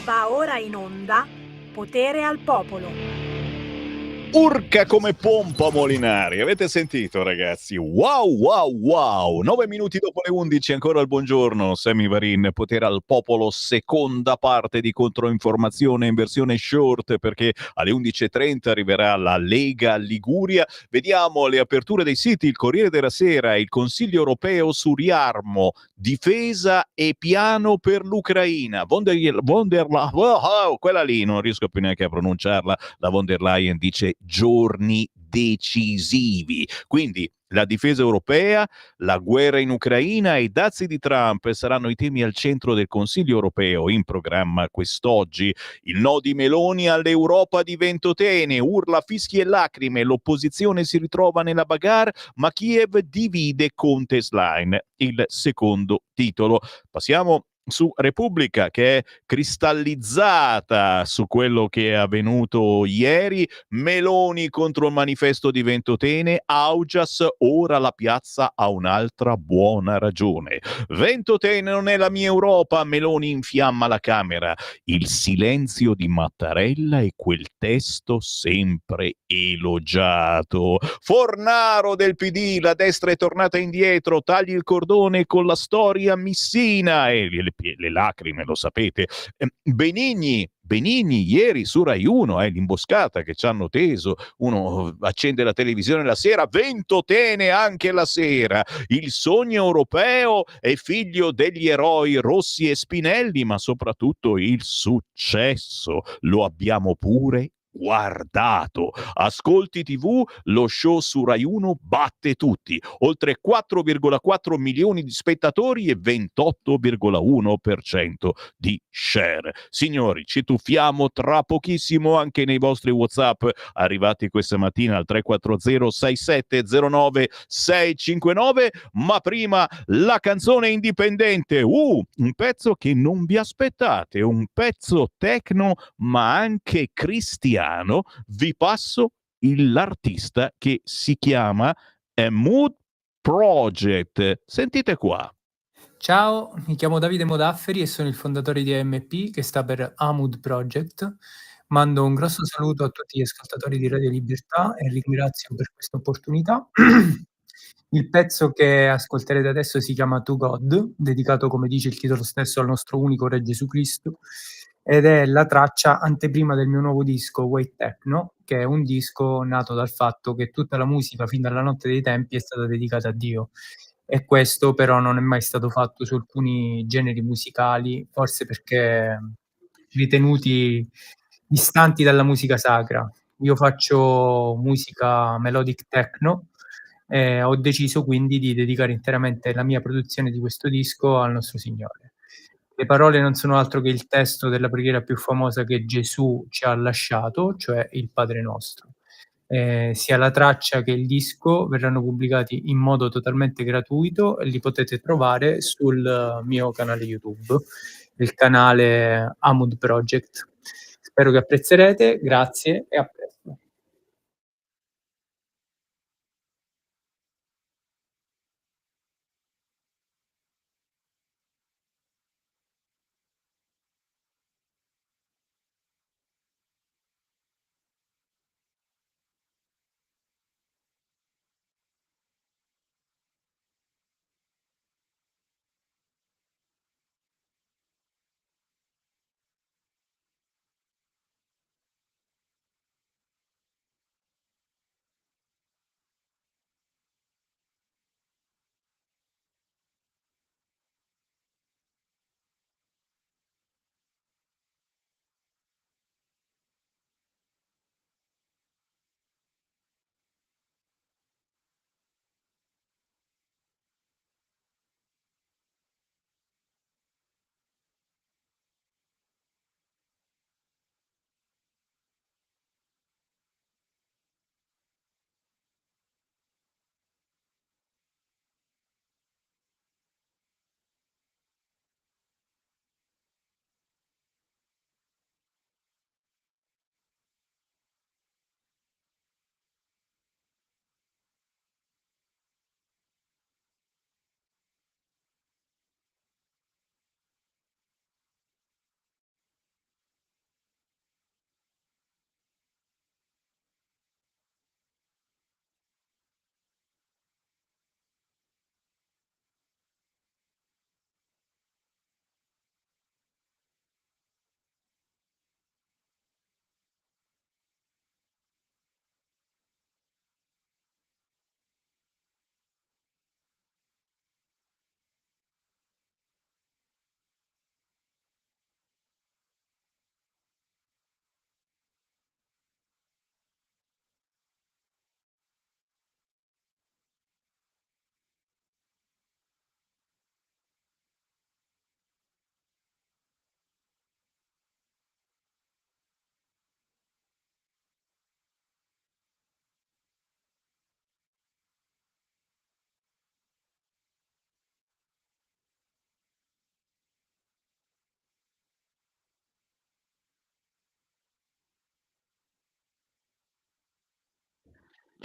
Va ora in onda Potere al Popolo. Urca come pompa Molinari, avete sentito ragazzi? Wow, wow, wow! 9 minuti dopo le 11, ancora il buongiorno, Sammy Varin, Potere al Popolo, seconda parte di Controinformazione in versione short, perché alle 11.30 arriverà la Lega Liguria. Vediamo le aperture dei siti, il Corriere della Sera, il Consiglio Europeo su riarmo, difesa e piano per l'Ucraina. Quella lì non riesco più neanche a pronunciarla, la von der Leyen dice giorni decisivi. Quindi la difesa europea, la guerra in Ucraina e i dazi di Trump saranno i temi al centro del Consiglio europeo in programma quest'oggi. Il no di Meloni all'Europa di Ventotene, urla, fischi e lacrime, l'opposizione si ritrova nella bagarre, ma Kiev divide Conte Schlein, il secondo titolo. Passiamo su Repubblica, che è cristallizzata su quello che è avvenuto ieri. Meloni contro il manifesto di Ventotene, Augias, ora la piazza ha un'altra buona ragione. Ventotene non è la mia Europa, Meloni infiamma la Camera. Il silenzio di Mattarella e quel testo sempre elogiato. Fornaro del PD, la destra è tornata indietro, tagli il cordone con la storia missina e le lacrime, lo sapete. Benigni ieri su Rai 1, l'imboscata che ci hanno teso, uno accende la televisione la sera, Ventotene anche la sera, il sogno europeo è figlio degli eroi Rossi e Spinelli, ma soprattutto il successo lo abbiamo pure guardato. Ascolti TV, lo show su Rai 1 batte tutti, oltre 4,4 milioni di spettatori e 28,1% di share. Signori, ci tuffiamo tra pochissimo anche nei vostri WhatsApp arrivati questa mattina al 340 6709 659, ma prima la canzone indipendente, un pezzo che non vi aspettate, un pezzo techno ma anche cristiano. Vi passo l'artista che si chiama Mood Project. Sentite qua. Ciao, mi chiamo Davide Modafferi e sono il fondatore di AMP, che sta per Mood Project. Mando un grosso saluto a tutti gli ascoltatori di Radio Libertà e ringrazio per questa opportunità. Il pezzo che ascolterete adesso si chiama To God, dedicato, come dice il titolo stesso, al nostro unico Re Gesù Cristo, ed è la traccia anteprima del mio nuovo disco White Techno, che è un disco nato dal fatto che tutta la musica fin dalla notte dei tempi è stata dedicata a Dio. E questo però non è mai stato fatto su alcuni generi musicali, forse perché ritenuti distanti dalla musica sacra. Io faccio musica melodic techno e ho deciso quindi di dedicare interamente la mia produzione di questo disco al nostro Signore. Le parole non sono altro che il testo della preghiera più famosa che Gesù ci ha lasciato, cioè il Padre Nostro. Sia la traccia che il disco verranno pubblicati in modo totalmente gratuito e li potete trovare sul mio canale YouTube, il canale Amud Project. Spero che apprezzerete, grazie e a presto.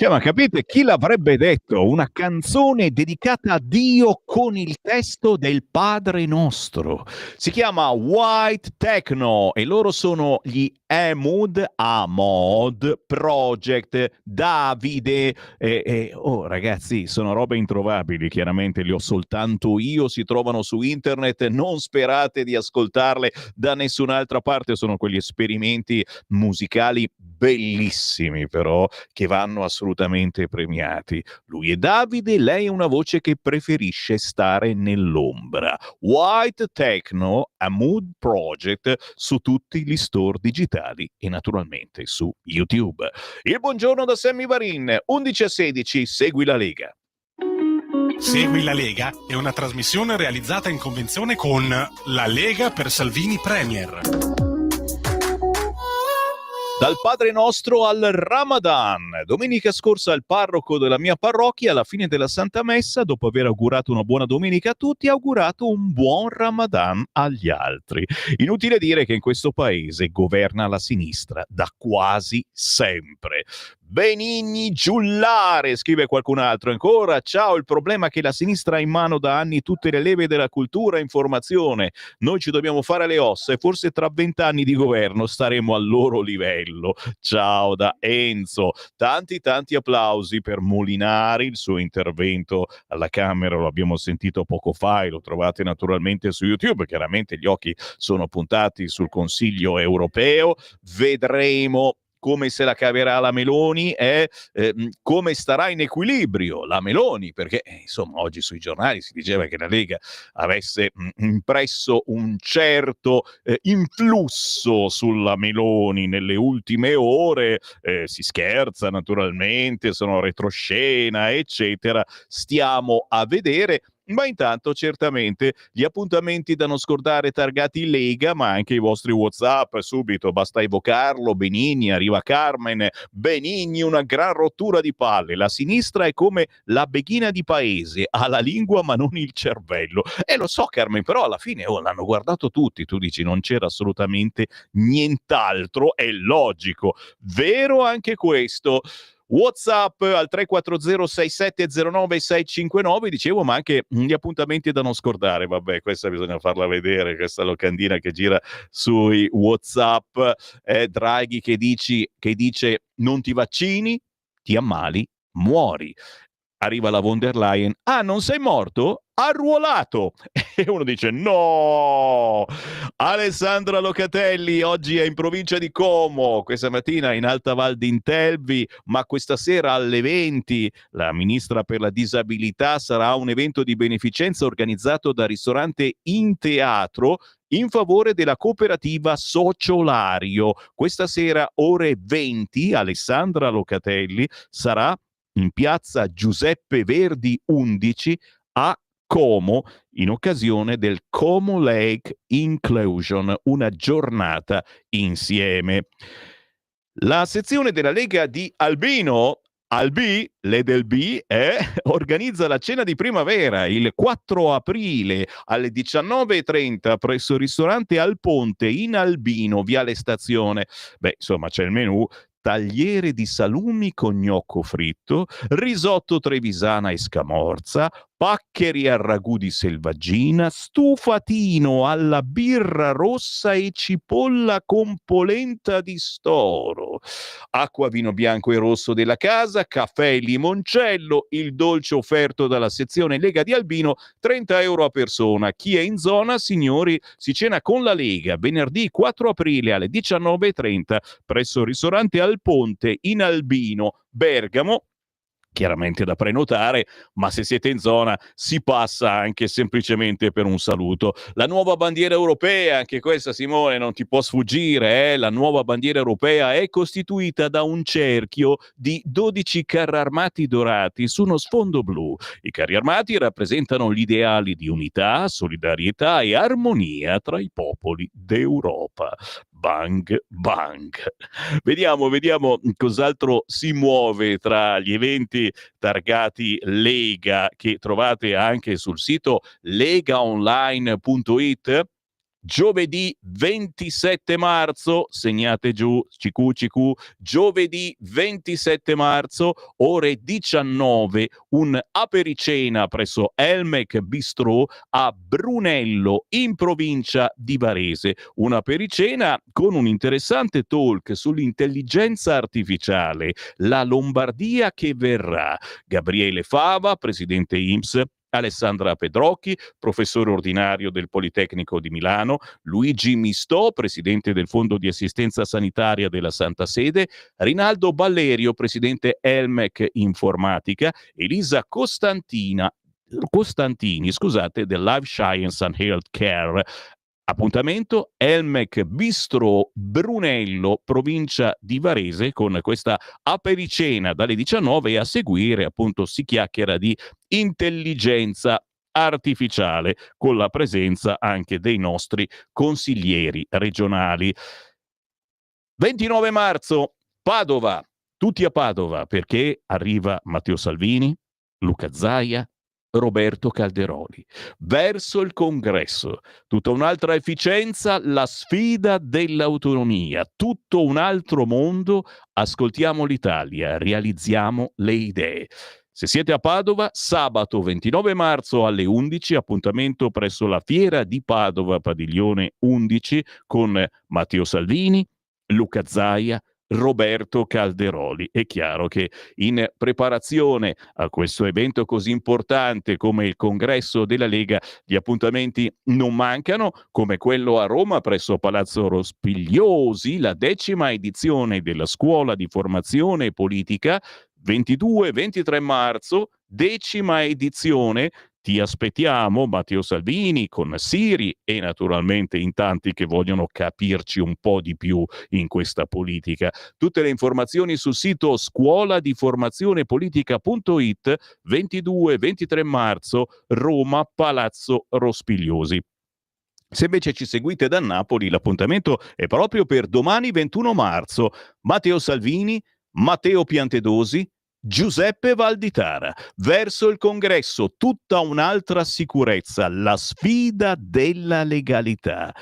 Cioè, ma capite chi l'avrebbe detto? Una canzone dedicata a Dio con il testo del Padre Nostro. Si chiama White Techno e loro sono gli Amod Project, Davide. Oh, ragazzi, sono robe introvabili, chiaramente li ho soltanto io, si trovano su internet, non sperate di ascoltarle da nessun'altra parte, sono quegli esperimenti musicali bellissimi però che vanno assolutamente premiati. Lui è Davide, lei è una voce che preferisce stare nell'ombra. White Techno, a Mood Project su tutti gli store digitali e naturalmente su YouTube. Il buongiorno da Sammy Varin, 11 a 16, segui la Lega. Segui la Lega è una trasmissione realizzata in convenzione con La Lega per Salvini Premier. Dal Padre Nostro al Ramadan. Domenica scorsa il parroco della mia parrocchia, alla fine della Santa Messa, dopo aver augurato una buona domenica a tutti, ha augurato un buon Ramadan agli altri. Inutile dire che in questo paese governa la sinistra da quasi sempre. Benigni giullare, scrive qualcun altro ancora. Ciao, il problema è che la sinistra ha in mano da anni tutte le leve della cultura e informazione. Noi ci dobbiamo fare le ossa e forse tra 20 anni di governo staremo al loro livello. Ciao da Enzo. Tanti applausi per Molinari, il suo intervento alla Camera lo abbiamo sentito poco fa e lo trovate naturalmente su YouTube. Chiaramente gli occhi sono puntati sul Consiglio europeo. Vedremo come se la caverà la Meloni e come starà in equilibrio la Meloni, perché insomma oggi sui giornali si diceva che la Lega avesse impresso un certo influsso sulla Meloni nelle ultime ore, si scherza naturalmente, sono retroscena eccetera, stiamo a vedere. Ma intanto certamente gli appuntamenti da non scordare targati Lega, ma anche i vostri WhatsApp subito, basta evocarlo. Benigni, arriva Carmen. Benigni, una gran rottura di palle. La sinistra è come la beghina di paese, ha la lingua ma non il cervello. Lo so Carmen, però alla fine l'hanno guardato tutti, tu dici non c'era assolutamente nient'altro, è logico. Vero anche questo. WhatsApp al 3406709659, dicevo, ma anche gli appuntamenti da non scordare. Vabbè, questa bisogna farla vedere, questa locandina che gira sui WhatsApp. Draghi che dice non ti vaccini, ti ammali, muori. Arriva la von der Leyen, non sei morto? Arruolato! E uno dice no! Alessandra Locatelli oggi è in provincia di Como, questa mattina in Alta Val d'Intelvi, ma questa sera alle 20 la ministra per la disabilità sarà un evento di beneficenza organizzato da ristorante In Teatro in favore della cooperativa Sociolario. Questa sera ore 20 Alessandra Locatelli sarà in piazza Giuseppe Verdi 11 a Como in occasione del Como Lake Inclusion, una giornata insieme. La sezione della Lega di Albino, Albi, le del B, organizza la cena di primavera il 4 aprile alle 19:30 presso il ristorante Al Ponte in Albino, Viale Stazione. Beh, insomma, c'è il menù: tagliere di salumi con gnocco fritto, risotto trevisana e scamorza, paccheri al ragù di selvaggina, stufatino alla birra rossa e cipolla con polenta di storo, acqua, vino bianco e rosso della casa, caffè e limoncello, il dolce offerto dalla sezione Lega di Albino, 30 euro a persona. Chi è in zona, signori, si cena con la Lega venerdì 4 aprile alle 19:30 presso il ristorante Al Ponte in Albino, Bergamo. Chiaramente da prenotare, ma se siete in zona si passa anche semplicemente per un saluto. La nuova bandiera europea, anche questa Simone non ti può sfuggire, la nuova bandiera europea è costituita da un cerchio di 12 carri armati dorati su uno sfondo blu. I carri armati rappresentano gli ideali di unità, solidarietà e armonia tra i popoli d'Europa. Bang, bang. Vediamo cos'altro si muove tra gli eventi targati Lega che trovate anche sul sito legaonline.it. Giovedì 27 marzo, segnate giù, CQ, giovedì 27 marzo, ore 19, un apericena presso Elmec Bistrò a Brunello, in provincia di Varese. Una apericena con un interessante talk sull'intelligenza artificiale, la Lombardia che verrà. Gabriele Fava, presidente INPS, Alessandra Pedrocchi, professore ordinario del Politecnico di Milano, Luigi Mistò, presidente del Fondo di Assistenza Sanitaria della Santa Sede, Rinaldo Ballerio, presidente Elmec Informatica, Elisa Costantini, del Life Science and Health Care. Appuntamento Elmec Bistrò Brunello, provincia di Varese, con questa apericena dalle 19 e a seguire appunto si chiacchiera di intelligenza artificiale con la presenza anche dei nostri consiglieri regionali. 29 marzo, Padova, tutti a Padova perché arriva Matteo Salvini, Luca Zaia, Roberto Calderoli. Verso il congresso, tutta un'altra efficienza, la sfida dell'autonomia, tutto un altro mondo, ascoltiamo l'Italia, realizziamo le idee. Se siete a Padova, sabato 29 marzo alle 11, appuntamento presso la Fiera di Padova, padiglione 11, con Matteo Salvini, Luca Zaia, Roberto Calderoli. È chiaro che in preparazione a questo evento così importante come il congresso della Lega, gli appuntamenti non mancano, come quello a Roma presso Palazzo Rospigliosi, la 10ª edizione della Scuola di Formazione Politica, 22-23 marzo, 10ª edizione. Ti aspettiamo, Matteo Salvini, con Siri e naturalmente in tanti che vogliono capirci un po' di più in questa politica. Tutte le informazioni sul sito scuoladiformazionepolitica.it, 22-23 marzo, Roma, Palazzo Rospigliosi. Se invece ci seguite da Napoli, l'appuntamento è proprio per domani 21 marzo. Matteo Salvini, Matteo Piantedosi, Giuseppe Valditara, verso il congresso, tutta un'altra sicurezza, la sfida della legalità.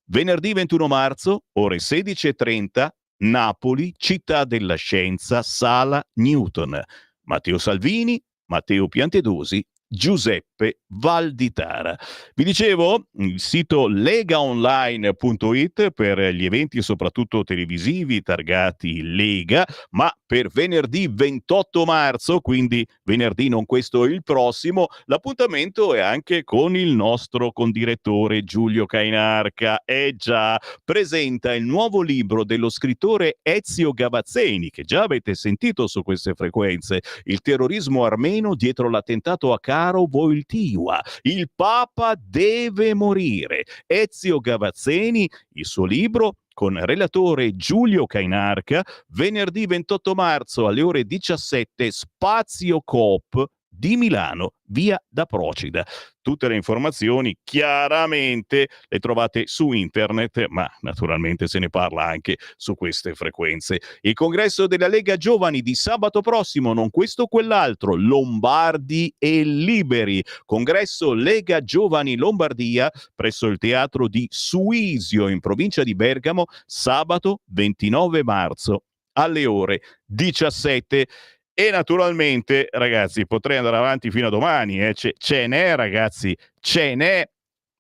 Venerdì 21 marzo, ore 16:30, Napoli, Città della Scienza, Sala Newton. Matteo Salvini, Matteo Piantedosi, Giuseppe Valditara. Vi dicevo, il sito legaonline.it per gli eventi soprattutto televisivi targati Lega, ma per venerdì 28 marzo, quindi venerdì non questo il prossimo, l'appuntamento è anche con il nostro condirettore Giulio Cainarca. Già, presenta il nuovo libro dello scrittore Ezio Gavazzeni, che già avete sentito su queste frequenze, Il terrorismo armeno dietro l'attentato a Caro Wojtyła. Il Papa deve morire. Ezio Gavazzeni, il suo libro, con relatore Giulio Cainarca, venerdì 28 marzo alle ore 17, Spazio Coop di Milano, via da Procida. Tutte le informazioni chiaramente le trovate su internet, ma naturalmente se ne parla anche su queste frequenze. Il congresso della Lega Giovani di sabato prossimo, non questo quell'altro, Lombardi e Liberi. Congresso Lega Giovani Lombardia presso il teatro di Suisio in provincia di Bergamo, sabato 29 marzo alle ore 17. E naturalmente, ragazzi, potrei andare avanti fino a domani, ce n'è, ragazzi, ce n'è.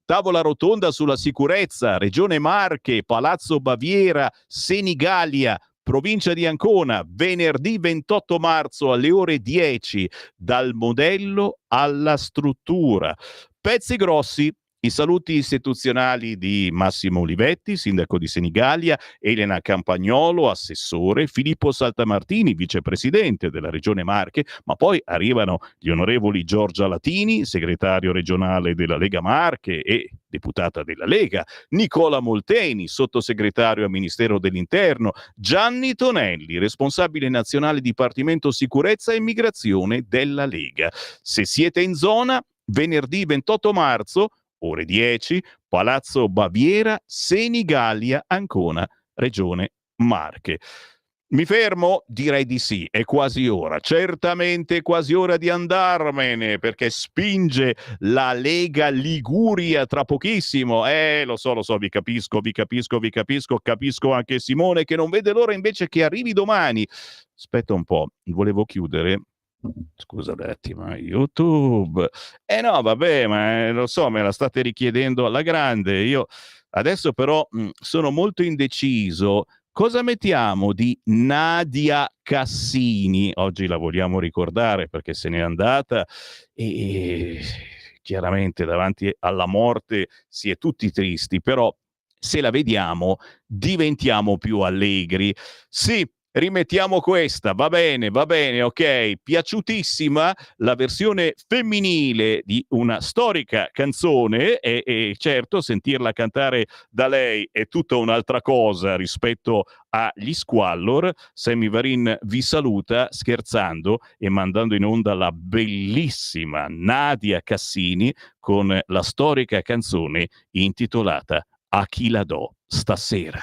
Tavola rotonda sulla sicurezza, Regione Marche, Palazzo Baviera, Senigallia, provincia di Ancona, venerdì 28 marzo alle ore 10, dal modello alla struttura. Pezzi grossi. I saluti istituzionali di Massimo Olivetti, sindaco di Senigallia, Elena Campagnolo, assessore, Filippo Saltamartini, vicepresidente della Regione Marche, ma poi arrivano gli onorevoli Giorgia Latini, segretario regionale della Lega Marche e deputata della Lega, Nicola Molteni, sottosegretario al Ministero dell'Interno, Gianni Tonelli, responsabile nazionale Dipartimento Sicurezza e Immigrazione della Lega. Se siete in zona, venerdì 28 marzo, ore 10, Palazzo Baviera, Senigallia, Ancona, Regione Marche. Mi fermo? Direi di sì, è quasi ora, certamente quasi ora di andarmene, perché spinge la Lega Liguria tra pochissimo. Lo so, vi capisco, capisco anche Simone che non vede l'ora invece che arrivi domani. Aspetta un po', volevo chiudere. Scusa un attimo, YouTube. No, vabbè, ma lo so, me la state richiedendo alla grande. Io adesso però sono molto indeciso. Cosa mettiamo di Nadia Cassini? Oggi la vogliamo ricordare perché se n'è andata e chiaramente davanti alla morte si è tutti tristi, però se la vediamo diventiamo più allegri. Sì, rimettiamo questa, va bene, ok, piaciutissima la versione femminile di una storica canzone e certo sentirla cantare da lei è tutta un'altra cosa rispetto agli Squallor. Sammy Varin vi saluta scherzando e mandando in onda la bellissima Nadia Cassini con la storica canzone intitolata A chi la do stasera.